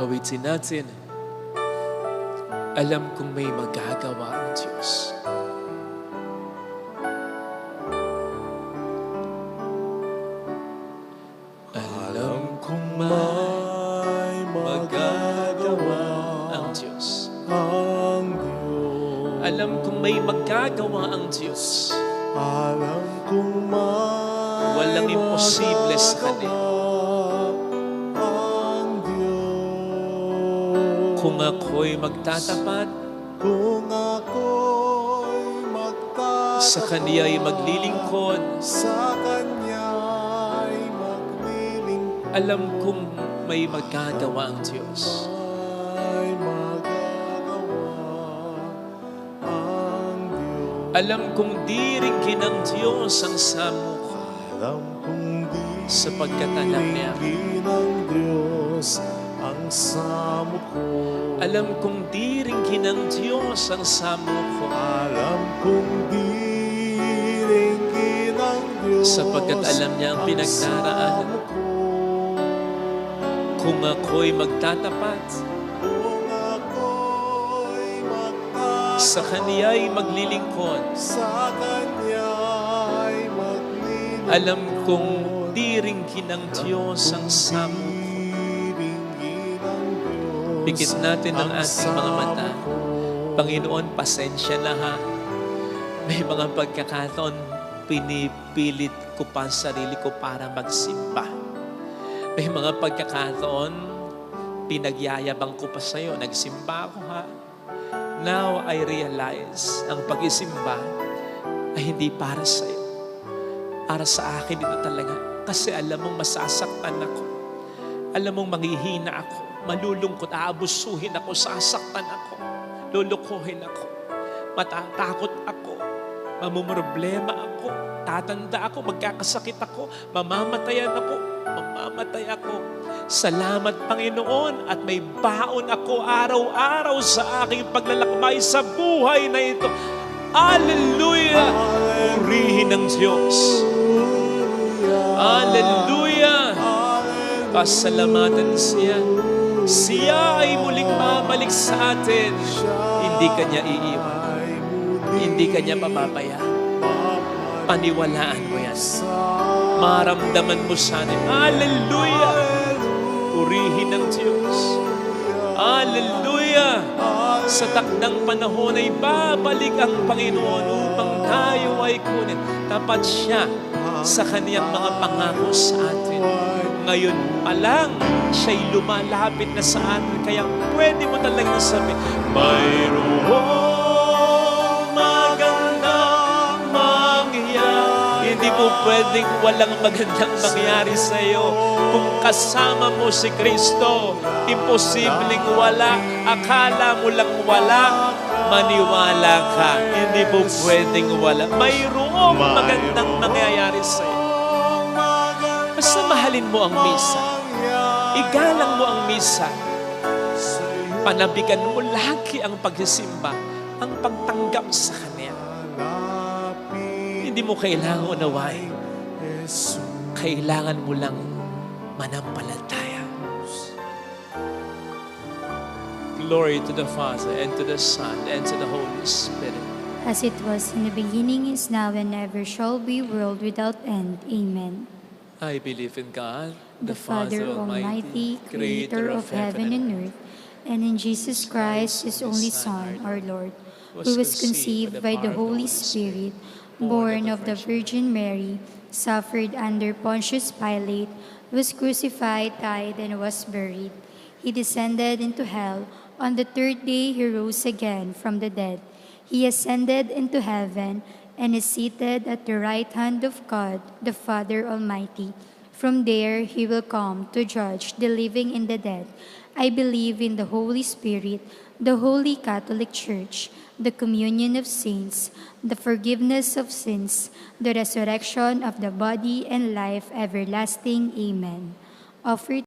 Awitin natin, alam kong may magagawa ang Diyos. Alam kong may magagawa ang Diyos. Alam kong may magagawa ang Diyos. Alam kong may Walang imposible sa Kanya. ang Diyos. Kung ako'y magtatapat, Kung ako'y magtatapat, sa Kaniya'y maglilingkod, sa Kanya'y maglilingkod, alam kong may magagawa ang Diyos. ay magagawa ang Diyos. Alam kong di rin ng Diyos ang samo ko, Alam kong di sapagkat alam niya. ng Diyos ang samo ko. Alam kong di rin ng Diyos ang samo ko, Alam kong diringgin ng Diyos sapagkat alam niya ang pinagdaraanan. samo ko. Kung ako'y magtatapat, Kung ako'y magtatapat, sa Kaniya'y maglilingkod, sa Kanya'y maglilingkod, alam kong di rin ng Diyos ang samo ko. diringgin ng Diyos Pikit natin ang ang ating mga mata. samo ko. Panginoon, pasensya na ha. May mga pagkakataon, pinipilit ko pa ang sarili ko para magsimba. May mga pagkakataon, pinagyayabang ko pa sa'yo. Nagsimba ako ha. Now I realize, ang pag-isimba ay hindi para sa'yo. Para sa akin ito talaga. Kasi alam mong masasaktan ako. Alam mong manghihina ako. Malulungkot, aabusuhin ako, sasaktan ako. Lulukuhin ako. Matatakot ako. Mamumroblema ako. Tatanda ako. Magkakasakit ako. Mamamatayan ako. Mamamatay ako. Salamat, Panginoon, at may baon ako araw-araw sa aking paglalakbay sa buhay na ito. Hallelujah! Purihin ng Diyos. Hallelujah! Pasalamatan siya. Siya ay muling babalik sa atin. Hindi Kanya iiwan. Hindi Kanya papabayaan. Paniwalaan mo yan. Maramdaman mo sana. Hallelujah! Purihin ng Diyos. Hallelujah! Sa takdang panahon ay babalik ang Panginoon upang tayo ay kunin. Tapat siya sa Kaniyang mga pangako sa atin. Ngayon pa lang, siya'y lumalapit na sa atin. Kaya pwede mo talagang sabihin, mayroong magandang mangyari. Hindi mo pwedeng walang magandang mangyari sa iyo. Kung kasama mo si Kristo, imposibleng wala. Akala mo lang wala, maniwala ka. Hindi mo pwedeng wala. Mayroong magandang mangyayari sa iyo. Basta mahalin mo ang misa. Igalang mo ang misa. Panabigan mo lagi ang pagsisimba, ang pagtanggap sa Kanya. Hindi mo kailangan unawain. Kailangan mo lang manampalataya. Glory to the Father, and to the Son, and to the Holy Spirit. As it was in the beginning, is now, and ever shall be, world without end. Amen. I believe in God, The Father Almighty, Creator of heaven and earth, and in Jesus Christ, His only Son, our Lord, who was conceived by the Holy Spirit, born of the Virgin Mary, suffered under Pontius Pilate, was crucified, died, and was buried. He descended into hell. On the third day He rose again from the dead. He ascended into heaven and is seated at the right hand of God, the Father Almighty. From there He will come to judge the living and the dead. I believe in the Holy Spirit, the Holy Catholic Church, the communion of saints, the forgiveness of sins, the resurrection of the body, and life everlasting. Amen. Offer